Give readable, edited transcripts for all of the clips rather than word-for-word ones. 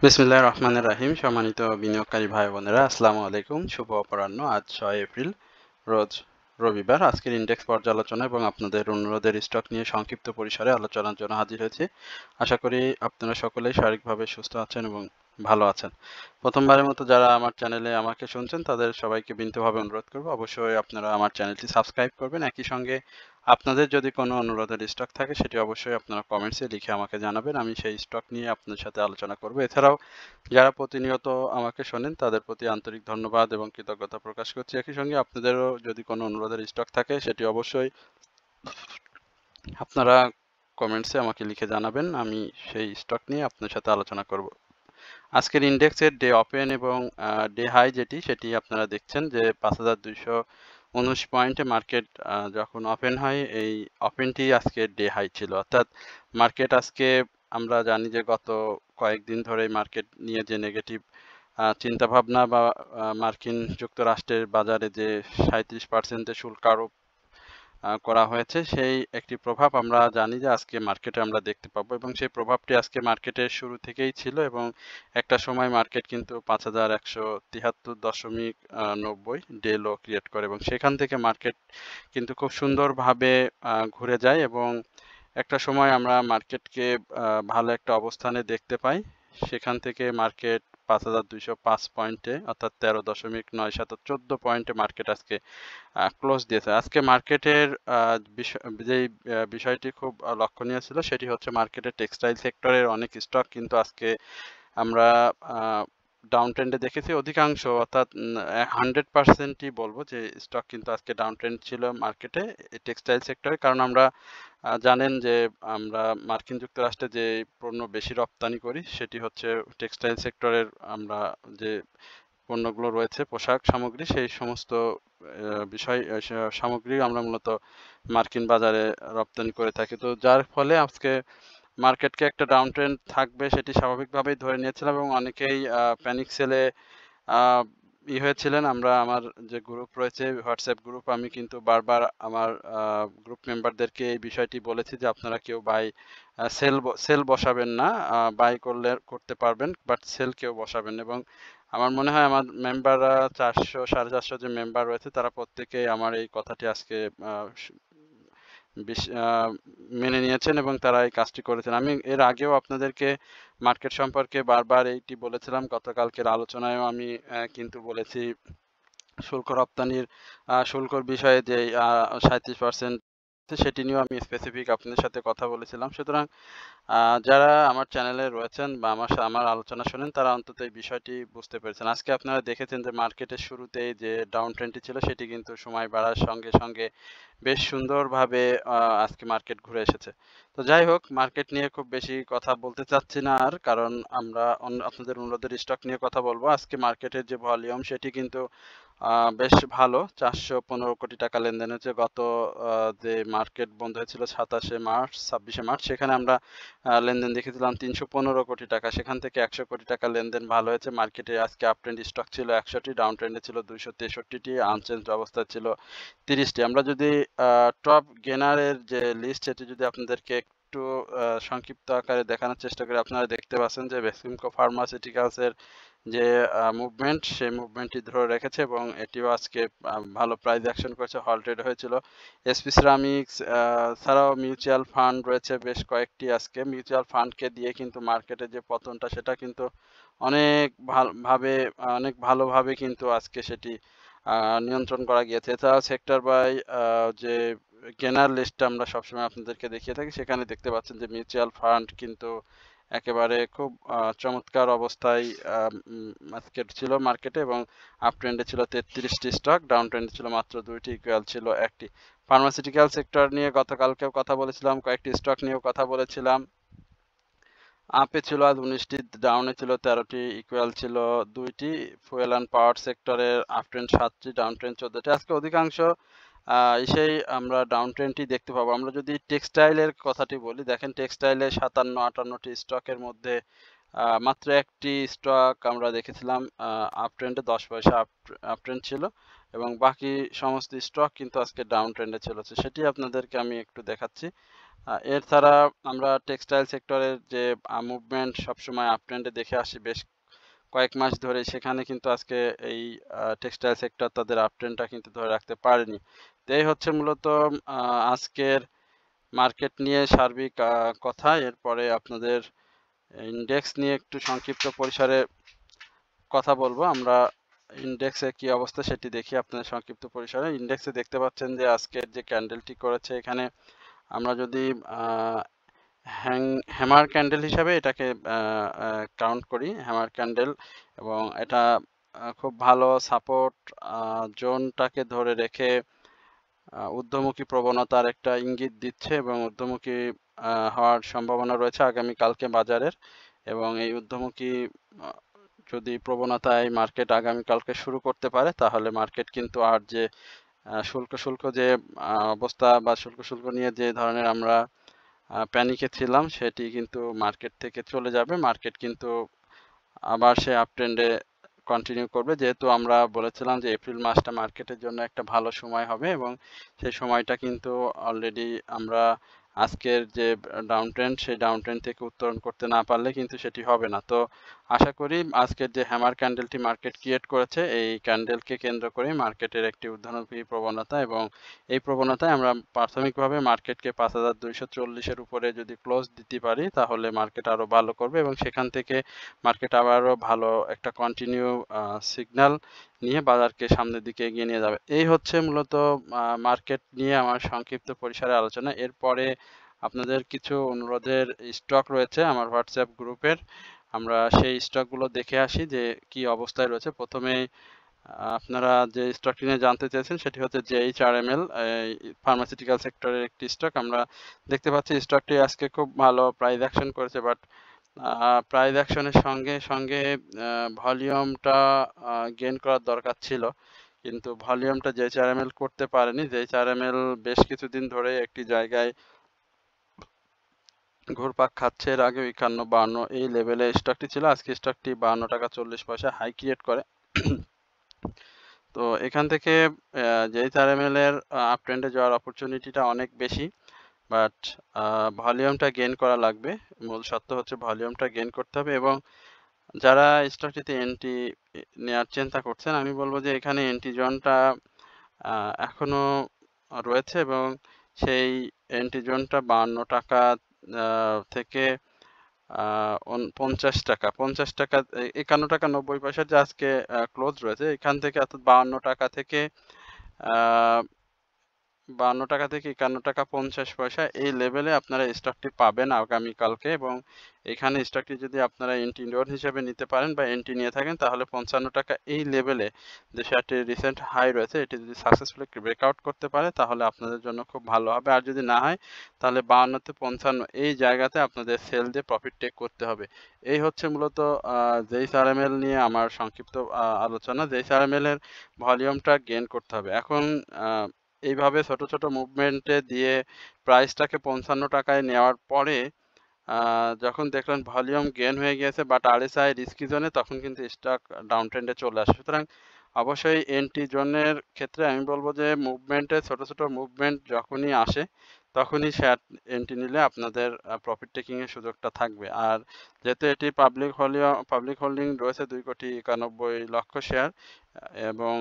বিসমিল্লাহির রহমানির রহিম। সম্মানিত বিনিয়োগকারী ভাই বোনেরা, আসসালামু আলাইকুম। শুভ অপরাহ্ন। আজ 6 এপ্রিল, রোজ রবিবার। আজকের ইন্ডেক্স পর্যালোচনা এবং আপনাদের অনুরোধের স্টক নিয়ে সংক্ষিপ্ত পরিসরে আলোচনার জন্য হাজির হয়েছি। আশা করি আপনারা সকলেই শারীরিকভাবে সুস্থ আছেন এবং ভালো আছেন। প্রথমবারের মতো যারা আমার চ্যানেলে আমাকে শুনছেন তাদের সবাইকে বিনীতভাবে অনুরোধ করব, অবশ্যই আপনারা আমার চ্যানেলটি সাবস্ক্রাইব করবেন। একই সঙ্গে আপনাদের যদি কোনো অনুরোধের স্টক থাকে সেটি অবশ্যই আপনারা কমেন্টসে লিখে আমাকে জানাবেন। আমি সেই স্টক নিয়ে আপনাদের সাথে আলোচনা করব। এছাড়াও যারা প্রতিনিয়ত আমাকে শোনেন তাদের প্রতি আন্তরিক ধন্যবাদ এবং কৃতজ্ঞতা প্রকাশ করছি। একই সঙ্গে আপনাদেরও যদি কোনো অনুরোধের স্টক থাকে সেটি অবশ্যই আপনারা কমেন্টসে আমাকে লিখে জানাবেন। আমি সেই স্টক নিয়ে আপনার সাথে আলোচনা করব। আজকের ইন্ডেক্সের ডে ওপেন এবং ডে হাই সেটি আপনারা দেখছেন যে 5219 পয়েন্টে মার্কেট যখন ওপেন হয়, এই ওপেনটি আজকে ডে হাই ছিল। অর্থাৎ মার্কেট আজকে, আমরা জানি যে গত কয়েকদিন ধরে মার্কেট নিয়ে যে নেগেটিভ চিন্তাভাবনা বা মার্কিন যুক্তরাষ্ট্রের বাজারে যে 37% শুল্ক আরোপ করা হয়েছে, সেই একটি প্রভাব আমরা জানি যে আজকে মার্কেটে আমরা দেখতে পাবো এবং সেই প্রভাবটি আজকে মার্কেটের শুরু থেকেই ছিল এবং একটা সময় মার্কেট কিন্তু 5173.90 ডে লো ক্রিয়েট করে এবং সেখান থেকে মার্কেট কিন্তু খুব সুন্দরভাবে ঘুরে যায় এবং একটা সময় আমরা মার্কেটকে ভালো একটা অবস্থানে দেখতে পাই। সেখান থেকে মার্কেট 5205 পয়েন্টে অর্থাৎ 13.97 পয়েন্টে মার্কেট আজকে ক্লোজ দিয়েছে। আজকে মার্কেটের যেই বিষয়টি খুব লক্ষণীয় ছিল সেটি হচ্ছে মার্কেটের টেক্সটাইল সেক্টরের অনেক স্টক কিন্তু আজকে আমরা ডাউন ট্রেন্ডে দেখেছি। অধিকাংশ অর্থাৎ 100%ই বলবো যে স্টক কিন্তু আজকে ডাউন ট্রেন্ড ছিল মার্কেটে টেক্সটাইল সেক্টরে। কারণ আমরা জানেন যে আমরা মার্কিন যুক্তরাষ্ট্রে যে পণ্য বেশি রপ্তানি করি সেটি হচ্ছে টেক্সটাইল সেক্টরের। আমরা যে পণ্যগুলো রয়েছে পোশাক সামগ্রী, সেই সমস্ত বিষয় সামগ্রী আমরা মূলত মার্কিন বাজারে রপ্তানি করে থাকি। তো যার ফলে আজকে মার্কেটকে একটা ডাউন ট্রেন্ড থাকবে সেটি স্বাভাবিকভাবেই ধরে নিয়েছিলাম এবং অনেকেই প্যানিক সেলে হয়েছিলেন। আমার যে গ্রুপ রয়েছে হোয়াটসঅ্যাপ গ্রুপ, আমি কিন্তু বারবার আমার গ্রুপ মেম্বারদেরকে এই বিষয়টি বলেছি যে আপনারা কেউ সেল বসাবেন না, বাই করতে পারবেন বাট সেল কেউ বসাবেন না। এবং আমার মনে হয় আমার মেম্বাররা 400-450 যে মেম্বার রয়েছে তারা প্রত্যেকেই আমার এই কথাটি আজকে মেনে নিয়েছেন এবং তারা এই কাজটি করেছেন। আমি এর আগেও আপনাদেরকে মার্কেট সম্পর্কে বারবার এইটি বলেছিলাম। গতকালকের আলোচনায়ও আমি কিন্তু বলেছি শুল্ক রপ্তানির শুল্কর বিষয়ে যে 37% সেটি নিয়েও আমি স্পেসিফিক আপনাদের সাথে কথা বলেছিলাম। সুতরাং যারা আমার চ্যানেলে রয়েছেন বা আমার আলোচনা শোনেন তারা অন্তত এই বিষয়টি বুঝতে পেরেছেন। আজকে আপনারা দেখেছেন যে মার্কেটের শুরুতেই যে ডাউন ট্রেন্ডটি ছিল সেটি কিন্তু সময় বাড়ার সঙ্গে সঙ্গে বেশ সুন্দরভাবে আজকে মার্কেট ঘুরে এসেছে। তো যাই হোক, মার্কেট নিয়ে খুব বেশি কথা বলতে চাচ্ছি না আর, কারণ আমরা আপনাদের অনুরোধের স্টক নিয়ে কথা বলবো। আজকে মার্কেটের যে ভলিউম সেটি কিন্তু বেশ ভালো, 415 কোটি টাকা লেনদেন হয়েছে। গত যে মার্কেট বন্ধ হয়েছিল 26শে মার্চ, সেখানে আমরা লেনদেন দেখেছিলাম 315 কোটি টাকা। সেখান থেকে 100 কোটি টাকা লেনদেন ভালো হয়েছে। মার্কেটে আজকে আপ ট্রেন্ড স্টক ছিল 100টি, ডাউন ট্রেন্ডে ছিল 263টি, আনচেঞ্জড অবস্থায় ছিল 30টি। আমরা যদি টপ গেনারের যে লিস্ট সেটি যদি আপনাদেরকে একটু সংক্ষিপ্ত আকারে দেখানোর চেষ্টা করি, আপনারা দেখতে পাচ্ছেন যে বেক্সিমকো ফার্মাসিউটিক্যালসের যে মুভমেন্ট, সেই মুভমেন্টটি ধরে রেখেছে এবং এটিও আজকে ভালো প্রাইস অ্যাকশন করেছে, হল্টেড হয়েছিল। এসপি সিরামিক্স ছাড়াও মিউচুয়াল ফান্ড রয়েছে বেশ কয়েকটি। আজকে মিউচুয়াল ফান্ডকে দিয়ে কিন্তু মার্কেটের যে পতনটা সেটা কিন্তু অনেক অনেক ভালোভাবে কিন্তু আজকে সেটি নিয়ন্ত্রণ করা গিয়েছে। এছাড়াও সেক্টর বাই যে গেনার লিস্টটা আমরা সবসময় আপনাদেরকে দেখিয়ে থাকি, সেখানে দেখতে পাচ্ছেন যে মিউচুয়াল ফান্ড কিন্তু একেবারে খুব চমৎকার অবস্থায় আজকে ছিল মার্কেটে এবং আপ ট্রেন্ডে ছিল 33টি স্টক, ডাউন ট্রেন্ডে ছিল মাত্র 2টি, ইকুয়াল ছিল 1টি। ফার্মাসিউটিক্যাল সেক্টর নিয়ে গতকালকেও কথা বলেছিলাম, কয়েকটি স্টক নিয়েও কথা বলেছিলাম। আপে ছিল আজ 19টি, ডাউনে ছিল 13টি, ইকুয়াল ছিল 2টি। ফুয়েল অ্যান্ড পাওয়ার সেক্টরের আপ ট্রেন্ড 7টি, ডাউন ট্রেন্ড 14টি। আজকে অধিকাংশ এসেই আমরা ডাউন ট্রেন্ডটি দেখতে পাবো। আমরা যদি টেক্সটাইলের কথাটি বলি, দেখেন টেক্সটাইলে 57-58টি স্টকের মধ্যে মাত্র একটি স্টক আমরা দেখেছিলাম আপ ট্রেন্ডে 10 পয়সা আপ ট্রেন্ড ছিল এবং বাকি সমস্ত স্টক কিন্তু আজকে ডাউন ট্রেন্ডে চলেছে। সেটি আপনাদেরকে আমি একটু দেখাচ্ছি। এছাড়া আমরা টেক্সটাইল সেক্টরের যে মুভমেন্ট সবসময় আপ ট্রেন্ডে দেখে আসি বেশ কয়েক মাস ধরে, সেখানে কিন্তু আজকে এই টেক্সটাইল সেক্টর তাদের আপ ট্রেন্ডটা কিন্তু ধরে রাখতে পারেনি। তো এই হচ্ছে মূলত আজকের মার্কেট নিয়ে সার্বিক কথা। এরপরে আপনাদের ইন্ডেক্স নিয়ে একটু সংক্ষিপ্ত পরিসরে কথা বলবো। আমরা ইন্ডেক্সে কি অবস্থা সেটি দেখি আপনাদের সংক্ষিপ্ত পরিসরে। ইন্ডেক্সে দেখতে পাচ্ছেন যে আজকের যে ক্যান্ডেলটি করেছে, এখানে আমরা যদি হ্যামার ক্যান্ডেল হিসাবে এটাকে কাউন্ট করি, হ্যামার ক্যান্ডেল, এবং এটা খুব ভালো সাপোর্ট জোনটাকে ধরে রেখে ঊর্ধ্বমুখী প্রবণতার একটা ইঙ্গিত দিচ্ছে এবং ঊর্ধ্বমুখী হওয়ার সম্ভাবনা রয়েছে আগামীকালকে বাজারের। এবং এই ঊর্ধ্বমুখী যদি প্রবণতায় মার্কেট আগামীকালকে শুরু করতে পারে, তাহলে মার্কেট কিন্তু আর যে শুল্ক যে অবস্থা বা শুল্ক নিয়ে যে ধরনের আমরা প্যানিকে ছিলাম, সেটি কিন্তু মার্কেট থেকে চলে যাবে। মার্কেট কিন্তু আবার সে আপ ট্রেন্ডে কন্টিনিউ করবে, যেহেতু আমরা বলেছিলাম যে এপ্রিল মাসটা মার্কেটের জন্য একটা ভালো সময় হবে, এবং সেই সময়টা কিন্তু অলরেডি আমরা আজকের যে ডাউন ট্রেন্ড, সেই ডাউন ট্রেন্ড থেকে উত্তরণ করতে না পারলে কিন্তু সেটি হবে না। তো আশা করি আজকের যে হ্যামার ক্যান্ডেলটি মার্কেট ক্রিয়েট করেছে, এই ক্যান্ডেলকে কেন্দ্র করে মার্কেটের একটি ঊর্ধ্বমুখী প্রবণতা, এবং এই প্রবণতায় আমরা প্রাথমিকভাবে মার্কেটকে 5240-এর উপরে যদি ক্লোজ দিতে পারি, তাহলে মার্কেট আরো ভালো করবে এবং সেখান থেকে মার্কেট আবারও ভালো একটা কন্টিনিউ সিগন্যাল নিয়ে বাজারকে সামনের দিকে এগিয়ে নিয়ে যাবে। এই হচ্ছে মূলত মার্কেট নিয়ে আমার সংক্ষিপ্ত পরিসরে আলোচনা। এরপরে আপনাদের কিছু অনুরোধের স্টক রয়েছে আমার হোয়াটসঅ্যাপ গ্রুপের। আমরা সেই স্টকগুলো দেখে আসি যে কি অবস্থায় রয়েছে। প্রথমে আপনারা যে স্টকটি নিয়ে জানতে চেয়েছেন সেটি হচ্ছে JHRML, ফার্মাসিউটিক্যাল সেক্টরের একটি স্টক। আমরা দেখতে পাচ্ছি স্টকটি আজকে খুব ভালো প্রাইস অ্যাকশন করেছে, বাট প্রাইস অ্যাকশনের সঙ্গে সঙ্গে ভলিউমটা গেইন করার দরকার ছিল, কিন্তু ভলিউমটা JHRML করতে পারেনি। JHRML বেশ কিছুদিন ধরে একটি জায়গায় ঘুরপাক খাচ্ছে। এর আগে 51-52 এই লেভেলে স্টকটি ছিল। আজকে স্টকটি 52 টাকা 40 পয়সা হাই ক্রিয়েট করে। তো এখান থেকে JHRML এর আপ ট্রেন্ডে যাওয়ার অপরচুনিটিটা অনেক বেশি, বাট ভলিউমটা গেইন করা লাগবে। মূল সত্য হচ্ছে ভলিউমটা গেইন করতে হবে। এবং যারা স্টকটিতে এন্ট্রি নেওয়ার চিন্তা করছেন, আমি বলবো যে এখানে এন্ট্রি জোনটা এখনো রয়েছে, এবং সেই এন্ট্রি জোনটা 52 টাকা থেকে 50 টাকা 51 টাকা 90 পয়সার যে আজকে ক্লোজ রয়েছে, এখান থেকে অর্থাৎ 52 টাকা থেকে 51 টাকা থেকে 51 টাকা 50 পয়সা এই লেভেলে আপনারা স্টকটি পাবেন আগামীকালকে। এবং এখানে স্টকটি যদি আপনারা এন্ট্রি লোড হিসেবে নিতে পারেন বা এন্ট্রি নিয়ে থাকেন, তাহলে 55 টাকা এই লেভেলে যে শেয়ারটির রিসেন্ট হাই রয়েছে, এটি যদি সাকসেসফুলি ব্রেকআউট করতে পারে, তাহলে আপনাদের জন্য খুব ভালো হবে। আর যদি না হয়, তাহলে 52 থেকে 55 এই জায়গাতে আপনাদের সেল দিয়ে প্রফিট টেক করতে হবে। এই হচ্ছে মূলত JHRML নিয়ে আমার সংক্ষিপ্ত আলোচনা। JHRML এর ভলিউমটা গেইন করতে হবে। এখন এইভাবে ছোট ছোট মুভমেন্টে দিয়ে প্রাইসটাকে 55 টাকায় নেওয়ার পরে যখন দেখলেন ভলিউম গেইন হয়ে গিয়েছে বাট RSI রিস্কি জোনে, তখন কিন্তু স্টক ডাউন ট্রেন্ডে চলে আসে। সুতরাং অবশ্যই এন্ট্রি জোনের ক্ষেত্রে আমি বলবো যে মুভমেন্টে ছোট ছোট মুভমেন্ট যখনই আসে, তখনই শেয়ার এন্ট্রি নিলে আপনাদের প্রফিট টেকিং এর সুযোগটা থাকবে। আর যেহেতু এটি পাবলিক হোল্ডিং রয়েছে 2,91,00,000 শেয়ার, এবং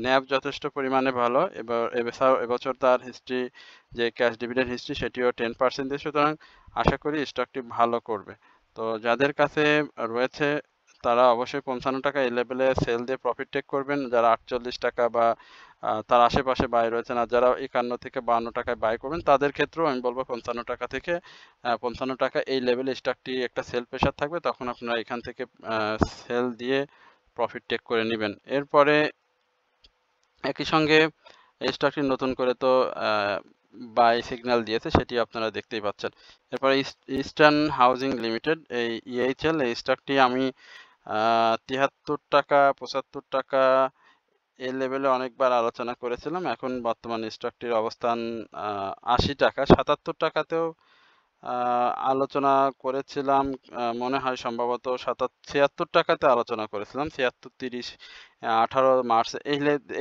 ন্যাব যথেষ্ট পরিমাণে ভালো। এবছর তার হিস্ট্রি, যে ক্যাশ ডিভিডেন্ড হিস্ট্রি, সেটিও 10% দিয়ে, সুতরাং আশা করি স্টকটি ভালো করবে। তো যাদের কাছে রয়েছে তারা অবশ্যই 55 টাকা এই লেভেলে সেল দিয়ে প্রফিট টেক করবেন। যারা 48 টাকা বা তার আশেপাশে বাই রয়েছেন, আর যারা 51 থেকে 52 টাকায় বাই করবেন, তাদের ক্ষেত্রেও আমি বলবো 55 টাকা থেকে 55 টাকা এই লেভেলে স্টকটি একটা সেল প্রেশার থাকবে, তখন আপনারা এখান থেকে সেল দিয়ে প্রফিট টেক করে নেবেন। এরপরে একই সঙ্গে এই স্টকটি নতুন করে তো বাই সিগন্যাল দিয়েছে, সেটি আপনারা দেখতেই পাচ্ছেন। এরপরে ইস্টার্ন হাউজিং লিমিটেড, এই EHL, এই স্টকটি আমি 73 টাকা 75 টাকা এই লেভেলে অনেকবার আলোচনা করেছিলাম। এখন বর্তমানে স্টকটির অবস্থান 80 টাকা। 77 টাকাতেও আলোচনা করেছিলাম, মনে হয় সম্ভবত 76 টাকাতে আলোচনা করেছিলাম। 76-30 18 মার্চ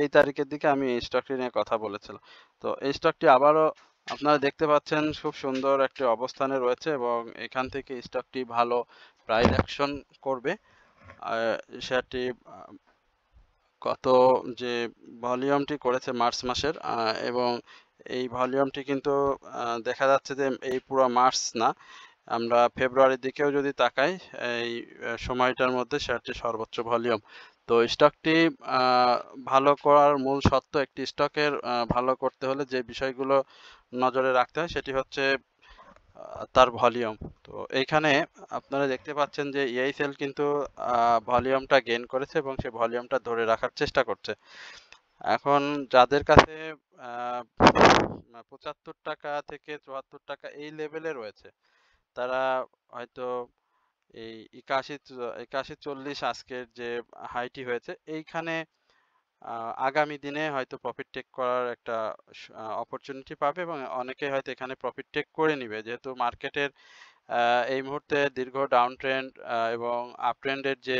এই তারিখের দিকে আমি এই স্টকটি নিয়ে কথা বলেছিলাম। তো এই স্টকটি আবারও আপনারা দেখতে পাচ্ছেন খুব সুন্দর একটি অবস্থানে রয়েছে এবং এখান থেকে স্টকটি ভালো প্রাইস অ্যাকশন করবে। শেয়ারটি গত যে ভলিউমটি করেছে মার্চ মাসের এবং এই ভলিউমটি কিন্তু দেখা যাচ্ছে যে এই পুরো মার্চ না, আমরা ফেব্রুয়ারির দিকেও যদি তাকাই এই সময়টার মধ্যে শেয়ারটি সর্বোচ্চ ভলিউম। তো স্টকটি ভালো করার মূল সত্ত্ব, একটি স্টকের ভালো করতে হলে যে বিষয়গুলো নজরে রাখতে হয় সেটি হচ্ছে তার ভলিউম। তো এইখানে আপনারা দেখতে পাচ্ছেন যে ইআইসিএল কিন্তু ভলিউমটা গেইন করেছে এবং সে ভলিউমটা ধরে রাখার চেষ্টা করছে। এখন যাদের কাছে 75 টাকা থেকে 74 টাকা এই লেভেলে রয়েছে, তারা হয়তো এই 81 81 40 আজকের যে হাইটি হয়েছে এইখানে আগামী দিনে হয়তো প্রফিট টেক করার একটা অপরচুনিটি পাবে এবং অনেকে হয়তো এখানে প্রফিট টেক করে নিবে, যেহেতু মার্কেটের এই মুহূর্তে দীর্ঘ ডাউন ট্রেন্ড এবং আপ ট্রেন্ডের যে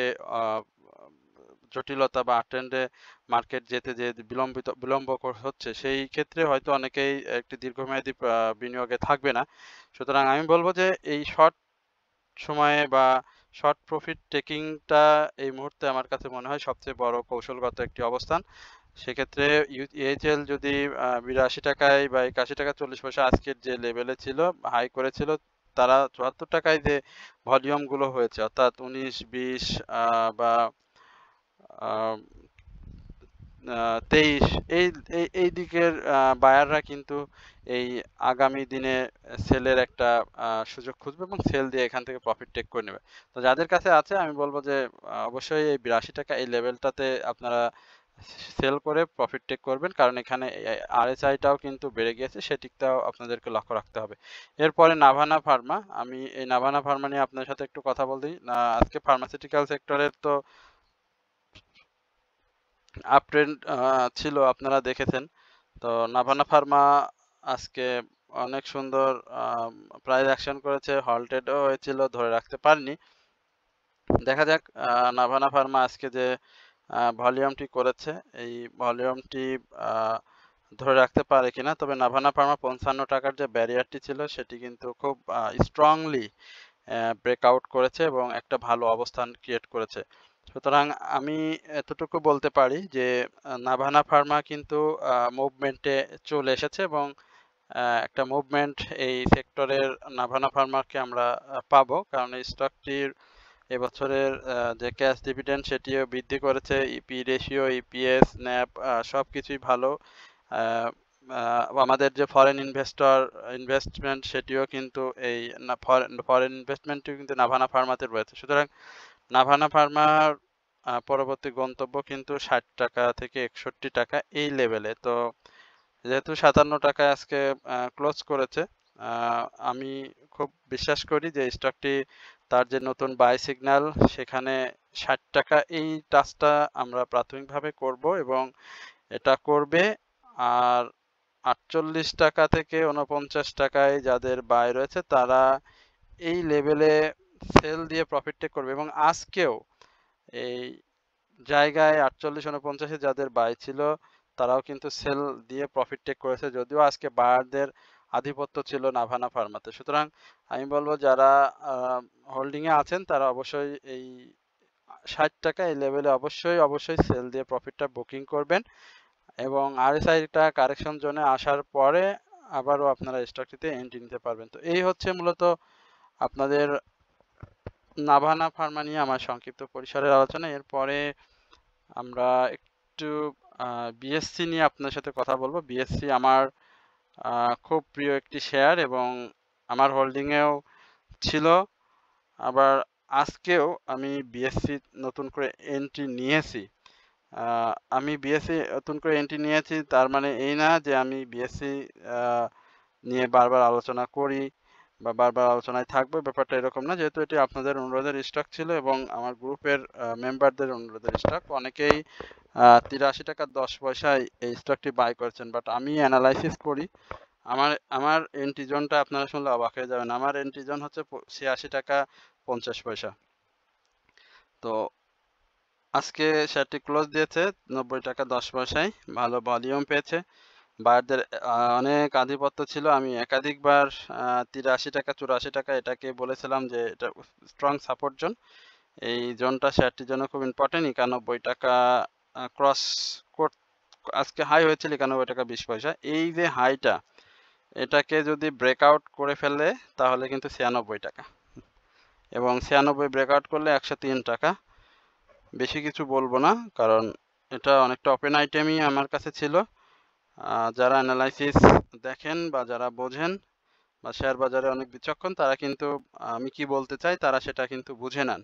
জটিলতা বা আপ ট্রেন্ডে মার্কেট যেতে যে বিলম্ব হচ্ছে, সেই ক্ষেত্রে হয়তো অনেকেই একটি দীর্ঘমেয়াদী বিনিয়োগে থাকবে না। সুতরাং আমি বলবো যে এই শর্ট সময়ে বা শর্ট প্রফিট টেকিংটা এই মুহূর্তে আমার কাছে মনে হয় সবচেয়ে বড় কৌশলগত একটি অবস্থান। সেক্ষেত্রে ইউএইচএল যদি 82 টাকায় বা 81 টাকা 40 পয়সা আজকের যে লেভেলে ছিল, হাই করেছিল, তারা 74 টাকায় যে ভলিউম গুলো হয়েছে অর্থাৎ 19 20 বা 23 এই এই দিকের বায়াররা কিন্তু এই আগামী দিনে সেলের একটা সুযোগ খুঁজবে এবং সেল দিয়ে এখান থেকে প্রফিট টেক করে নেবে। তো যাদের কাছে আছে আমি বলবো যে অবশ্যই এই 82 টাকা এই লেভেলটাতে আপনারা সেল করে প্রফিট টেক করবেন, কারণ এখানে আরএসআইটাও কিন্তু বেড়ে গিয়েছে, সেদিকটাও আপনাদেরকে লক্ষ্য রাখতে হবে। এরপরে নাভানা ফার্মা, আমি এই নাভানা ফার্মা নিয়ে আপনার সাথে একটু কথা বলতেই, আজকে ফার্মাসিউটিক্যাল সেক্টরের তো আপ ট্রেন্ড ছিল, আপনারা দেখেছেন। তো নাভানা ফার্মা আজকে অনেক সুন্দর প্রাইস অ্যাকশন করেছে, হল্টেডও হয়েছিল, ধরে রাখতে পারেনি। দেখা যাক নাভানা ফার্মা আজকে যে ভলিউমটি করেছে এই ভলিউমটি ধরে রাখতে পারে কিনা। তবে নাভানা ফার্মা 55 টাকার যে ব্যারিয়ারটি ছিল সেটি কিন্তু খুব স্ট্রংলি ব্রেকআউট করেছে এবং একটা ভালো অবস্থান ক্রিয়েট করেছে। সুতরাং আমি এতটুকু বলতে পারি যে নাভানা ফার্মা কিন্তু মুভমেন্টে চলে এসেছে এবং একটা মুভমেন্ট এই সেক্টরের নাভানা ফার্মাকে আমরা পাবো, কারণ এই স্টকটির এবছরের যে ক্যাশ ডিভিডেন্ড সেটিও বৃদ্ধি করেছে, ইপি রেশিও, ইপিএস, ন্যাপ সব কিছুই ভালো। আমাদের যে ফরেন ইনভেস্টমেন্ট সেটিও কিন্তু এই ফরেন ইনভেস্টমেন্টটিও কিন্তু নাভানা ফার্মাতে রয়েছে। সুতরাং নাভানা ফার্মার পরবর্তী গন্তব্য কিন্তু 60 টাকা থেকে 61 টাকা এই লেভেলে। তো যেহেতু 57 টাকায় আজকে ক্লোজ করেছে, আমি খুব বিশ্বাস করি যে স্টকটি তার যে নতুন বাই সিগন্যাল সেখানে 60 টাকা এই টাচটা আমরা প্রাথমিকভাবে করব এবং এটা করবে। আর 48 টাকা থেকে 49 টাকায় যাদের বাই রয়েছে তারা এই লেভেলে সেল দিয়ে প্রফিট টেক করবে এবং আজকেও এই জায়গায় 48 49-এ যাদের বাই ছিল তারাও কিন্তু সেল দিয়ে প্রফিট টেক করেছে, যদিও আজকে বায়ারদের আধিপত্য ছিল নাভানা ফার্মাতে। সুতরাং আমি বলবো যারা হোল্ডিং এ আছেন তারা অবশ্যই এই 60 টাকা এই লেভেলে অবশ্যই সেল দিয়ে প্রফিটটা বুকিং করবেন এবং আরএসআইটা কারেকশন জোনে আসার পরে আবারও আপনারা স্টকটিতে এন্ট্রি নিতে পারবেন। তো এই হচ্ছে মূলত আপনাদের নাভানা ফার্মা নিয়ে আমার সংক্ষিপ্ত পরিসরের আলোচনা। এরপরে আমরা একটু বিএসসি নিয়ে আপনার সাথে কথা বলবো। বিএসসি আমার খুব প্রিয় একটি শেয়ার এবং আমার হোল্ডিংয়েও ছিল, আবার আজকেও আমি বিএসসি নতুন করে এন্ট্রি নিয়েছি। আমি বিএসসি নতুন করে এন্ট্রি নিয়েছি তার মানে এই না যে আমি বিএসসি নিয়ে বারবার আলোচনা করি বা বারবার আলোচনায় থাকবে, ব্যাপারটা এরকম না। যেহেতু এটি আপনাদের অনুরোধের স্টক ছিল এবং আমার গ্রুপের মেম্বারদের অনুরোধের স্টক, অনেকেই 83 টাকা 10 পয়সায় এই স্টকটি বাই করেছেন, বাট আমি অ্যানালাইসিস করি। আমার আমার এন্ট্রি জোনটা আপনারা শুনলে অবাক হয়ে যাবেন। আমার এন্ট্রি জোন হচ্ছে 86 টাকা 50 পয়সা। তো আজকে শেয়ারটি ক্লোজ দিয়েছে 90 টাকা 10 পয়সায়, ভালো ভলিউম পেয়েছে। বায়ারদের অনেক আধিপত্য ছিল। আমি একাধিকবার 83 টাকা 84 টাকা এটাকে বলেছিলাম যে এটা স্ট্রং সাপোর্ট জোন। এই জোনটা শেয়ারটির জন্য খুব ইম্পর্টেন্ট। 91 টাকা ক্রস আজকে হাই হয়েছিল 91 টাকা 20 পয়সা। এই যে হাইটা এটাকে যদি ব্রেকআউট করে ফেলে তাহলে কিন্তু 96 টাকা, এবং 96 ব্রেকআউট করলে 103 টাকা। বেশি কিছু বলবো না, কারণ এটা অনেকটা ওপেন আইটেমই আমার কাছে ছিল। যারা অ্যানালাইসিস দেখেন বা যারা বোঝেন বা শেয়ার বাজারে অনেক বিচক্ষণ, তারা কিন্তু আমি কি বলতে চাই তারা সেটা কিন্তু বুঝে নেন।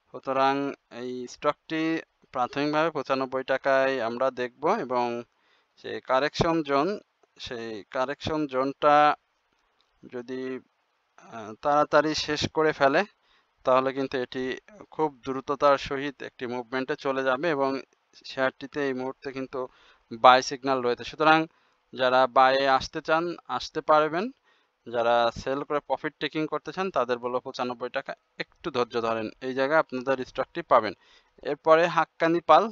সুতরাং এই স্টকটি প্রাথমিকভাবে 95 টাকায় আমরা দেখব, এবং সেই কারেকশন জোনটা যদি তাড়াতাড়ি শেষ করে ফেলে তাহলে কিন্তু এটি খুব দ্রুততার সহিত একটি মুভমেন্টে চলে যাবে, এবং শেয়ারটিতে এই মুহূর্তে কিন্তু বাই সিগন্যাল রয়েছে। সুতরাং যারা বাইয়ে আসতে চান আসতে পারবেন, যারা সেল করে প্রফিট টেকিং করতে চান তাদের বলবো 95 টাকা একটু ধৈর্য ধরেন, এই জায়গায় আপনাদের স্টকটি পাবেন। এরপরে হাক্কানি পাল,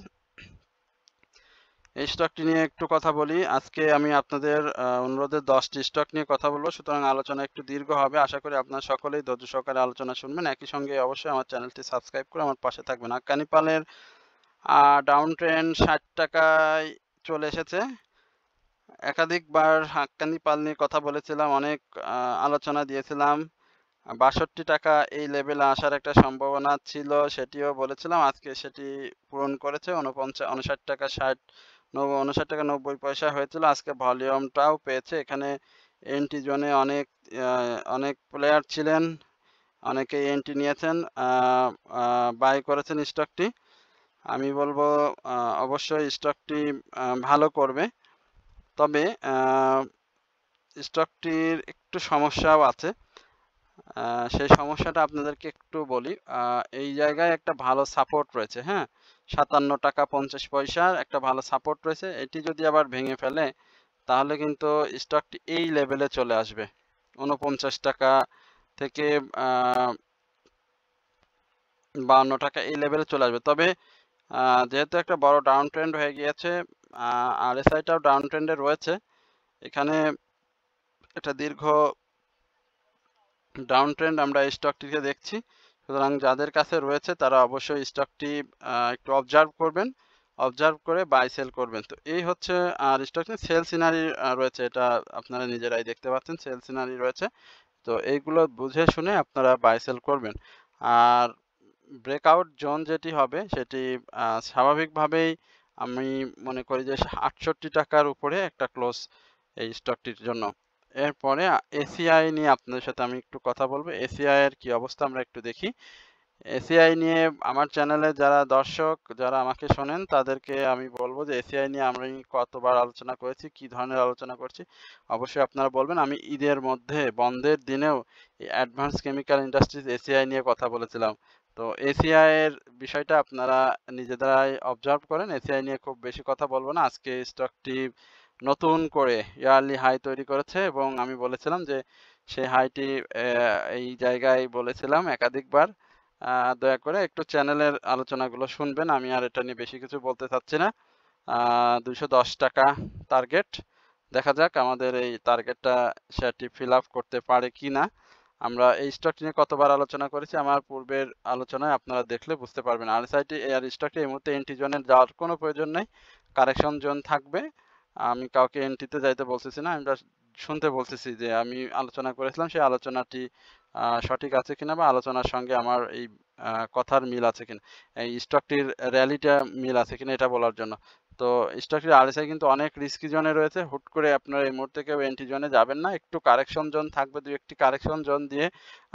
এই স্টকটি নিয়ে একটু কথা বলি। আজকে আমি আপনাদের অনুরোধে 10টি স্টক নিয়ে কথা বলবো, সুতরাং আলোচনা একটু দীর্ঘ হবে। আশা করি আপনারা সকলেই ধৈর্য সহকারে আলোচনা শুনবেন। একই সঙ্গে অবশ্যই আমার চ্যানেলটি সাবস্ক্রাইব করে আমার পাশে থাকবেন। হাক্কানি পালের ডাউন ট্রেন্ড 60 টাকায় চলে এসেছে। একাধিকবার হাক্কানি পাল নিয়ে কথা বলেছিলাম, অনেক আলোচনা দিয়েছিলাম। 62 টাকা এই লেভেলে আসার একটা সম্ভাবনা ছিল, সেটিও বলেছিলাম। আজকে সেটি পূরণ করেছে। 59 টাকা 59 টাকা 90 পয়সা হয়েছিল। আজকে ভলিউমটাও পেয়েছে। এখানে এন্ট্রি জোনে অনেক প্লেয়ার ছিলেন, অনেকেই এন্ট্রি নিয়েছেন, বাই করেছেন স্টকটি। আমি বলবো অবশ্যই স্টকটি ভালো করবে, তবে স্টকটির একটু সমস্যাও আছে। সেই সমস্যাটা আপনাদেরকে একটু বলি। এই জায়গায় একটা ভালো সাপোর্ট রয়েছে, হ্যাঁ, 57 টাকা 50 পয়সার একটা ভালো সাপোর্ট রয়েছে। এটি যদি আবার ভেঙে ফেলে তাহলে কিন্তু স্টকটি এই লেভেলে চলে আসবে, 49 টাকা থেকে 52 টাকা এই লেভেলে চলে আসবে। তবে যেহেতু একটা বড় ডাউন ট্রেন্ড হয়ে গিয়েছে, আরএসআইটাও ডাউন ট্রেন্ডে রয়েছে, এখানে একটা দীর্ঘ ডাউন ট্রেন্ড আমরা এই স্টকটিকে দেখছি। সুতরাং যাদের কাছে রয়েছে তারা অবশ্যই স্টকটি একটু অবজার্ভ করবেন, অবজার্ভ করে বাই সেল করবেন। তো এই হচ্ছে আর স্টক সেল সিনারি রয়েছে, এটা আপনারা নিজেরাই দেখতে পাচ্ছেন, সেল সিনারি রয়েছে। তো এইগুলো বুঝে শুনে আপনারা বাই সেল করবেন। আর ব্রেকআউট জোন যেটি হবে সেটি স্বাভাবিকভাবেই আমি মনে করি যে 68 টাকার উপরে একটা ক্লোজ এই স্টকটির জন্য। এরপরে এসিআই নিয়ে আপনাদের সাথে আমি একটু কথা বলবো। এসিআই এর কি অবস্থা আমরা একটু দেখি। এসিআই নিয়ে আমার চ্যানেলে যারা দর্শক যারা আমাকে শোনেন তাদেরকে আমি বলবো যে এসিআই নিয়ে আমি কতবার আলোচনা করেছি, কি ধরনের আলোচনা করছি অবশ্যই আপনারা বলবেন। আমি ঈদের মধ্যে বন্ধের দিনেও অ্যাডভান্স কেমিক্যাল ইন্ডাস্ট্রিজ এসিআই নিয়ে কথা বলেছিলাম। তো এসিআই এর বিষয়টা আপনারা নিজেরাই অবজার্ভ করেন। এসিআই নিয়ে খুব বেশি কথা বলবো না। আজকে স্টকটি নতুন করে ইয়ারলি হাই তৈরি করেছে, এবং আমি বলেছিলাম যে সেই হাইটি এই জায়গায় বলেছিলাম একাধিকবার। দয়া করে একটু চ্যানেলের আলোচনাগুলো শুনবেন। আমি আর এটা নিয়ে বেশি কিছু বলতে চাচ্ছি না। 210 টাকা টার্গেট, দেখা যাক আমাদের এই টার্গেটটা শেয়ারটি ফিল আপ করতে পারে কি না। আমরা এই স্টকটি নিয়ে কতবার আলোচনা করেছি আমার পূর্বের আলোচনায় আপনারা দেখলে বুঝতে পারবেন। আরএসআইটি আর স্টকটি এই মুহূর্তে এন্ট্রি জোনে যাওয়ার কোনো প্রয়োজন নেই, কারেকশন জোন থাকবে। আমি কাউকে এন্ট্রিতে যাইতে বলতেছি না, আমি শুনতে বলতেছি যে আমি আলোচনা করেছিলাম সেই আলোচনাটি সঠিক আছে কিনা, বা আলোচনার সঙ্গে আমার এই কথার মিল আছে কিনা, এই স্টকটির র্যালিটা মিল আছে কিনা এটা বলার জন্য। তো স্টকটির আরএসআই কিন্তু অনেক রিস্কি জোনে রয়েছে, হুট করে আপনার এই মুহূর্তে কেউ এন্ট্রি জোনে যাবেন না। একটু কারেকশন জোন থাকবে, দুই একটি কারেকশন জোন দিয়ে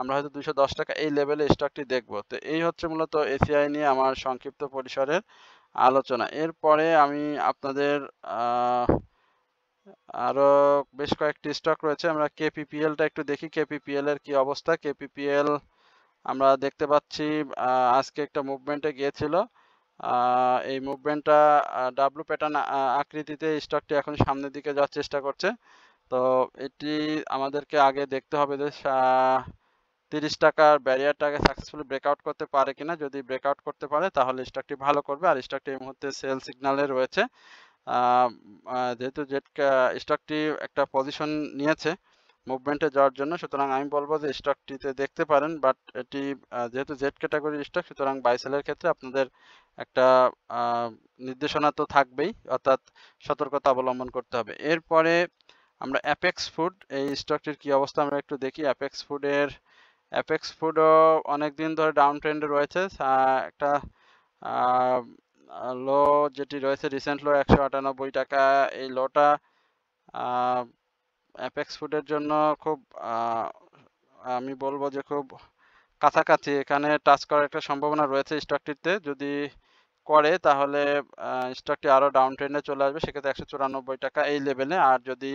আমরা হয়তো 210 টাকা এই লেভেলে স্টকটি দেখব। তো এই হচ্ছে মূলত এসিআই নিয়ে আমার সংক্ষিপ্ত পরিসরের আলোচনা। এরপরে আমি আপনাদের আরো বেশ কয়েকটি স্টক রয়েছে। আমরা কেপিপিএলটা একটু দেখি, কেপিপিএল এর কি অবস্থা। কেপিপিএল আমরা দেখতে পাচ্ছি আজকে একটা মুভমেন্টে গিয়েছিল। এই মুভমেন্টটা ডাব্লু প্যাটার্ন আকৃতিতে স্টকটি এখন সামনের দিকে যাওয়ার চেষ্টা করছে। তো এটি আমাদেরকে আগে দেখতে হবে যে 30 টাকার ব্যারিয়ারটাকে সাকসেসফুলি ব্রেকআউট করতে পারে কিনা। যদি ব্রেকআউট করতে পারে তাহলে স্টকটি ভালো করবে, আর স্টকটি এই মুহূর্তে সেল সিগন্যালে রয়েছে। যেহেতু জেড স্টকটি একটা পজিশন নিয়েছে মুভমেন্টে যাওয়ার জন্য, সুতরাং আমি বলবো যে স্টকটিতে দেখতে পারেন, বাট এটি যেহেতু জেড ক্যাটাগরির স্টক, সুতরাং বাই সেলের ক্ষেত্রে আপনাদের একটা নির্দেশনা তো থাকবেই, অর্থাৎ সতর্কতা অবলম্বন করতে হবে। এরপরে আমরা অ্যাপেক্স ফুড, এই স্টকটির কি অবস্থা আমরা একটু দেখি। অ্যাপেক্স ফুডও অনেকদিন ধরে ডাউন ট্রেন্ডে রয়েছে। একটা লো যেটি রয়েছে রিসেন্ট লো 198 টাকা, এই লোটা অ্যাপেক্স ফুডের জন্য খুব আমি বলবো যে খুব কাছাকাছি, এখানে টাচ করার একটা সম্ভাবনা রয়েছে স্টকটিতে। যদি করে তাহলে স্টকটি আরও ডাউন ট্রেন্ডে চলে আসবে, সেক্ষেত্রে 194 টাকা এই লেভেলে। আর যদি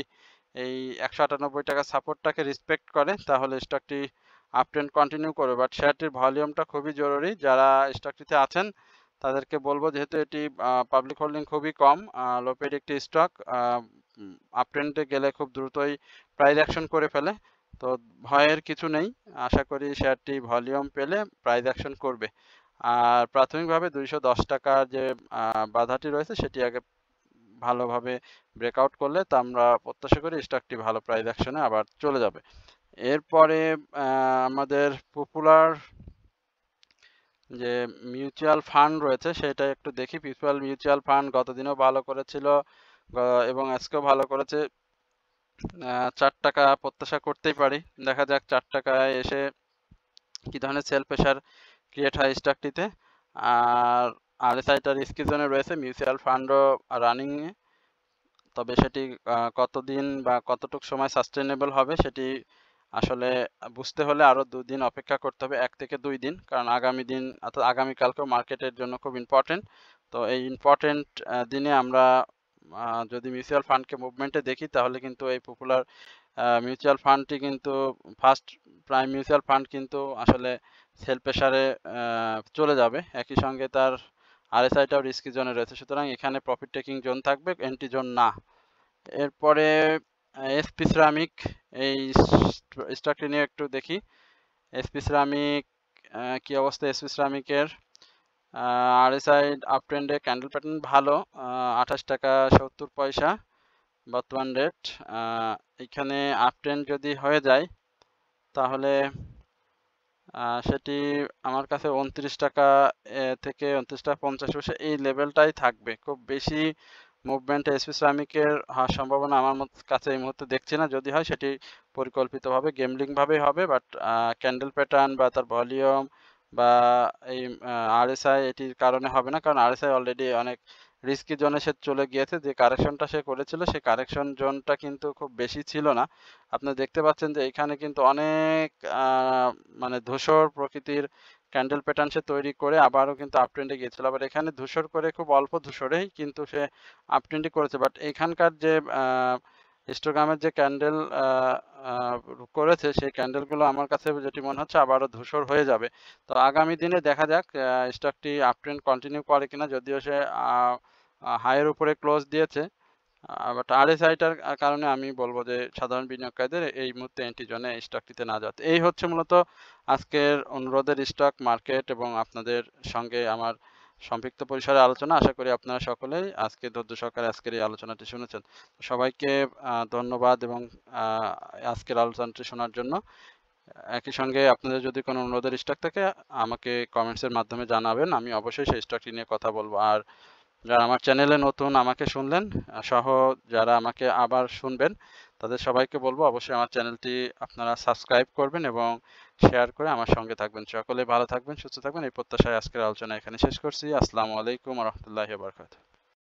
এই 198 টাকা সাপোর্টটাকে রেসপেক্ট করে তাহলে স্টকটি আপ ট্রেন্ড কন্টিনিউ করবে, বাট শেয়ারটির ভলিউমটা খুবই জরুরি। যারা স্টকটিতে আছেন তাদেরকে বলবো, যেহেতু এটি পাবলিক হোল্ডিং খুবই কম, লোপেড একটি স্টক, আপ ট্রেন্ডে গেলে খুব দ্রুতই প্রাইস অ্যাকশন করে ফেলে, তো ভয়ের কিছু নেই। আশা করি শেয়ারটি ভলিউম পেলে প্রাইস অ্যাকশন করবে। আর প্রাথমিকভাবে 210 টাকার যে বাধাটি রয়েছে সেটি আগে ভালোভাবে ব্রেকআউট করলে তা আমরা প্রত্যাশা করি স্টকটি ভালো প্রাইস অ্যাকশনে আবার চলে যাবে। এরপরে আমাদের পপুলার যে মিউচুয়াল ফান্ড রয়েছে সেটা একটু দেখি। পিপল মিউচুয়াল ফান্ড গতদিনও ভালো করেছিল এবং আজকেও ভালো করেছে। 4 টাকা প্রত্যাশা করতেই পারি, দেখা যাক 4 টাকায় এসে কি ধরনের সেল প্রেশার ক্রিয়েট হয় স্টকটিতে। আর আরএসআইটা রিস্কি জোনে রয়েছে, মিউচুয়াল ফান্ডও রানিং এ, তবে সেটি কতদিন বা কতটুকু সময় সাস্টেনেবল হবে সেটি আসলে বুঝতে হলে আরও 2 দিন অপেক্ষা করতে হবে, 1 থেকে 2 দিন, কারণ আগামী দিন অর্থাৎ আগামীকালকেও মার্কেটের জন্য খুব ইম্পর্টেন্ট। তো এই ইম্পর্টেন্ট দিনে আমরা যদি মিউচুয়াল ফান্ডকে মুভমেন্টে দেখি তাহলে কিন্তু এই পপুলার মিউচুয়াল ফান্ডটি কিন্তু ফার্স্ট প্রাইম মিউচুয়াল ফান্ড কিন্তু আসলে সেল প্রেশারে চলে যাবে, একই সঙ্গে তার আরএসআইটাও রিস্কি জোনে রয়েছে, সুতরাং এখানে প্রফিট টেকিং জোন থাকবে, এন্ট্রি জোন না। এরপরে এসপি সিরামিক, এই স্টকটি নিয়ে একটু দেখি। এসপি সিরামিক কি অবস্থা? এসপি সিরামিকের আরএসআই আপ ট্রেন্ডে, ক্যান্ডেল প্যাটার্ন ভালো, 28 টাকা 70 পয়সা বর্তমান রেট। এখানে আপ ট্রেন্ড যদি হয়ে যায় তাহলে সেটি আমার কাছে 29 টাকা থেকে 29 টাকা 50 পয়সা এই লেভেলটাই থাকবে। খুব বেশি মুভমেন্টে এসপি সিরামিকের হওয়ার সম্ভাবনা আমার কাছে এই মুহূর্তে দেখছি না, যদি হয় সেটি পরিকল্পিতভাবে গেমলিংভাবেই হবে, বাট ক্যান্ডেল প্যাটার্ন বা তার ভলিউম বা এই আরএসআই এটির কারণে হবে না, কারণ আরএসআই অলরেডি অনেক রিস্কি জোনে সে চলে গিয়েছে। যে কারেকশনটা সে করেছিল সেই কারেকশন জোনটা কিন্তু খুব বেশি ছিল না। আপনি দেখতে পাচ্ছেন যে এখানে কিন্তু অনেক মানে ধূসর প্রকৃতির ক্যান্ডেল প্যাটার্ন সে তৈরি করে আবারও কিন্তু আপ ট্রেন্ডে গিয়েছিল, আবার এখানে ধূসর করে খুব অল্প ধূসরেই কিন্তু সে আপ ট্রেন্ডই করেছে। বাট এখানকার যে হিস্টোগ্রামের যে ক্যান্ডেল করেছে সেই ক্যান্ডেলগুলো আমার কাছে যেটি মনে হচ্ছে আবারও ধূসর হয়ে যাবে। তো আগামী দিনে দেখা যাক স্টকটি আপ ট্রেন্ড কন্টিনিউ করে কিনা, যদিও সে হাইয়ের উপরে ক্লোজ দিয়েছে, বাট আরএসআইটার কারণে আমি বলবো যে সাধারণ বিনিয়োগকারীদের এই মুহূর্তে এন্ট্রি জোনে এই স্টকটিতে না যাতে। এই হচ্ছে মূলত আজকের অনুরোধের স্টক মার্কেট এবং আপনাদের সঙ্গে আমার সম্পৃক্ত পরিসরে আলোচনা। আশা করি আপনারা সকলেই আজকে ধৈর্য সহকারে আজকের এই আলোচনাটি শুনেছেন। সবাইকে ধন্যবাদ এবং আজকের আলোচনাটি শোনার জন্য। একই সঙ্গে আপনাদের যদি কোনো অনুরোধের স্টক থাকে আমাকে কমেন্টসের মাধ্যমে জানাবেন, আমি অবশ্যই সেই স্টকটি নিয়ে কথা বলবো। আর যারা আমার চ্যানেলে নতুন আমাকে শুনলেন সহ যারা আমাকে আবার শুনবেন তাদের সবাইকে বলবো অবশ্যই আমার চ্যানেলটি আপনারা সাবস্ক্রাইব করবেন এবং শেয়ার করে আমার সঙ্গে থাকবেন। সকলে ভালো থাকবেন, সুস্থ থাকবেন, এই প্রত্যাশায় আজকের আলোচনা এখানে শেষ করছি। আসসালামু আলাইকুম ওয়া রাহমাতুল্লাহি ওয়া বারাকাতুহু।